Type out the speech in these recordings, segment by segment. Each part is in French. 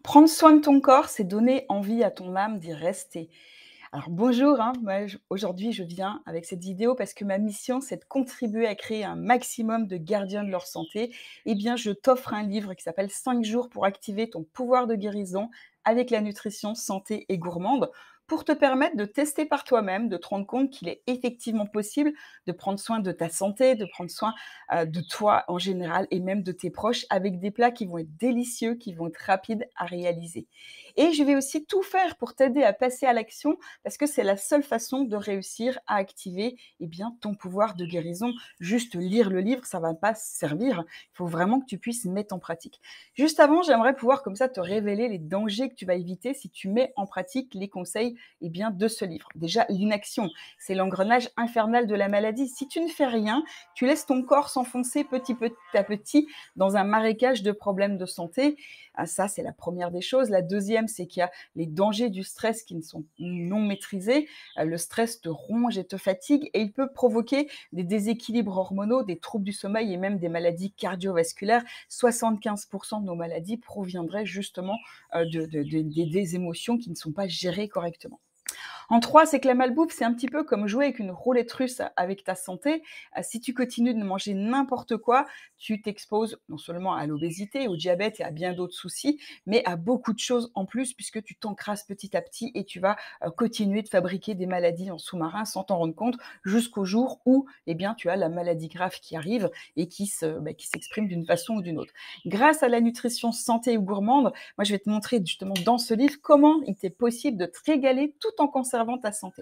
Prendre soin de ton corps, c'est donner envie à ton âme d'y rester. Alors bonjour, aujourd'hui je viens avec cette vidéo parce que ma mission c'est de contribuer à créer un maximum de gardiens de leur santé. Eh bien je t'offre un livre qui s'appelle 5 jours pour activer ton pouvoir de guérison avec la nutrition santé et gourmande pour te permettre de tester par toi-même, de te rendre compte qu'il est effectivement possible de prendre soin de ta santé, de prendre soin de toi en général et même de tes proches avec des plats qui vont être délicieux, qui vont être rapides à réaliser. Et je vais aussi tout faire pour t'aider à passer à l'action parce que c'est la seule façon de réussir à activer ton pouvoir de guérison. Juste lire le livre, ça ne va pas servir. Il faut vraiment que tu puisses mettre en pratique. Juste avant, j'aimerais pouvoir comme ça te révéler les dangers que tu vas éviter si tu mets en pratique les conseils de ce livre. Déjà, l'inaction, c'est l'engrenage infernal de la maladie. Si tu ne fais rien, tu laisses ton corps s'enfoncer petit à petit dans un marécage de problèmes de santé. Ça, c'est la première des choses. La deuxième, c'est qu'il y a les dangers du stress qui ne sont non maîtrisés. Le stress te ronge et te fatigue et il peut provoquer des déséquilibres hormonaux, des troubles du sommeil et même des maladies cardiovasculaires. 75% de nos maladies proviendraient justement des émotions qui ne sont pas gérées correctement. En 3, c'est que la malbouffe, c'est un petit peu comme jouer avec une roulette russe avec ta santé. Si tu continues de manger n'importe quoi, tu t'exposes non seulement à l'obésité, au diabète et à bien d'autres soucis, mais à beaucoup de choses en plus puisque tu t'encrasses petit à petit et tu vas continuer de fabriquer des maladies en sous-marin sans t'en rendre compte jusqu'au jour où tu as la maladie grave qui arrive et qui s'exprime d'une façon ou d'une autre. Grâce à la nutrition santé ou gourmande, moi je vais te montrer justement dans ce livre comment il t'est possible de te régaler tout en conservant ta santé.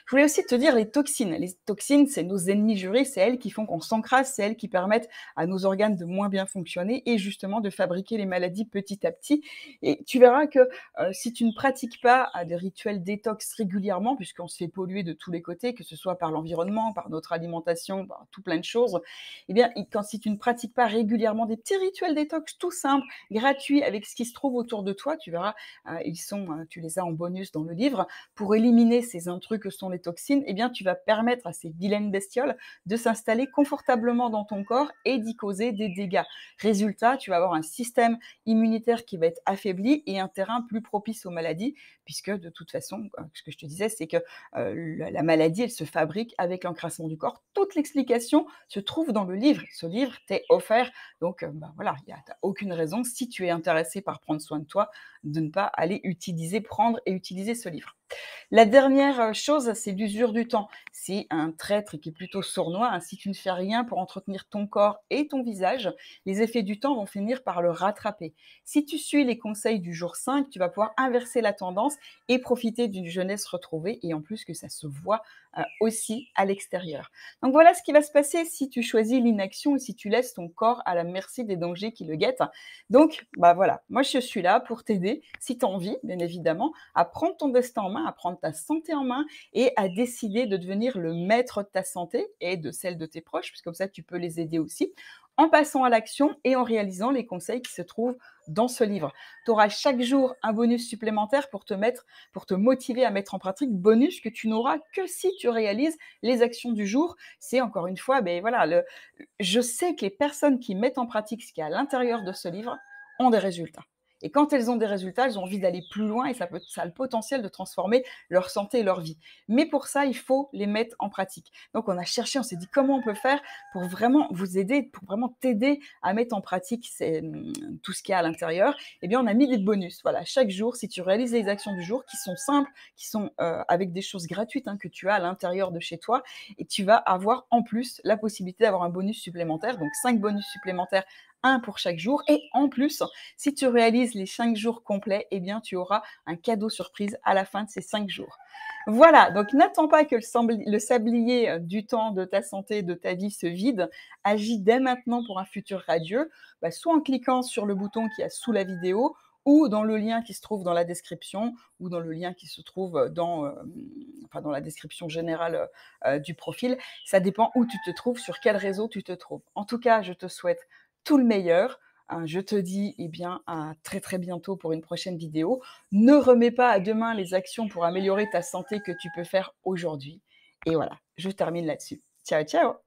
Je voulais aussi te dire les toxines. Les toxines, c'est nos ennemis jurés, c'est elles qui font qu'on s'encrasse, c'est elles qui permettent à nos organes de moins bien fonctionner et justement de fabriquer les maladies petit à petit. Et tu verras que si tu ne pratiques pas des rituels détox régulièrement, puisqu'on se fait polluer de tous les côtés, que ce soit par l'environnement, par notre alimentation, par tout plein de choses, si tu ne pratiques pas régulièrement des petits rituels détox tout simples, gratuits, avec ce qui se trouve autour de toi, tu verras, tu les as en bonus dans le livre, pour éliminer ces intrus que sont les toxines, tu vas permettre à ces vilaines bestioles de s'installer confortablement dans ton corps et d'y causer des dégâts. Résultat, tu vas avoir un système immunitaire qui va être affaibli et un terrain plus propice aux maladies, puisque de toute façon, ce que je te disais, c'est que la maladie, elle se fabrique avec l'encrassement du corps. Toute l'explication se trouve dans le livre. Ce livre t'est offert, donc voilà, tu n'as aucune raison, si tu es intéressé par prendre soin de toi, de ne pas aller prendre et utiliser ce livre. La dernière chose, c'est l'usure du temps. C'est un traître qui est plutôt sournois. Si tu ne fais rien pour entretenir ton corps et ton visage, les effets du temps vont finir par le rattraper. Si tu suis les conseils du jour 5, tu vas pouvoir inverser la tendance et profiter d'une jeunesse retrouvée et en plus que ça se voit aussi à l'extérieur. Donc voilà ce qui va se passer si tu choisis l'inaction et si tu laisses ton corps à la merci des dangers qui le guettent. Donc voilà, moi je suis là pour t'aider, si tu as envie, bien évidemment, à prendre ton destin en main, à prendre ta santé en main et à décider de devenir le maître de ta santé et de celle de tes proches, puisque comme ça tu peux les aider aussi, en passant à l'action et en réalisant les conseils qui se trouvent dans ce livre. Tu auras chaque jour un bonus supplémentaire pour te motiver à mettre en pratique, bonus que tu n'auras que si tu réalises les actions du jour. C'est encore une fois, je sais que les personnes qui mettent en pratique ce qui est à l'intérieur de ce livre ont des résultats. Et quand elles ont des résultats, elles ont envie d'aller plus loin et ça a le potentiel de transformer leur santé et leur vie. Mais pour ça, il faut les mettre en pratique. Donc, on a cherché, on s'est dit comment on peut faire pour vraiment vous aider, pour vraiment t'aider à mettre en pratique tout ce qu'il y a à l'intérieur. On a mis des bonus. Voilà, chaque jour, si tu réalises les actions du jour qui sont simples, qui sont avec des choses gratuites que tu as à l'intérieur de chez toi, et tu vas avoir en plus la possibilité d'avoir un bonus supplémentaire, donc 5 bonus supplémentaires, un pour chaque jour. Et en plus, si tu réalises les 5 jours complets, tu auras un cadeau surprise à la fin de ces 5 jours. Voilà, donc n'attends pas que le sablier du temps, de ta santé, de ta vie se vide. Agis dès maintenant pour un futur radieux, soit en cliquant sur le bouton qui est sous la vidéo, ou dans le lien qui se trouve dans la description, ou dans le lien qui se trouve dans la description générale du profil. Ça dépend où tu te trouves, sur quel réseau tu te trouves. En tout cas, je te souhaite tout le meilleur. Je te dis à très très bientôt pour une prochaine vidéo. Ne remets pas à demain les actions pour améliorer ta santé que tu peux faire aujourd'hui. Et voilà, je termine là-dessus. Ciao, ciao!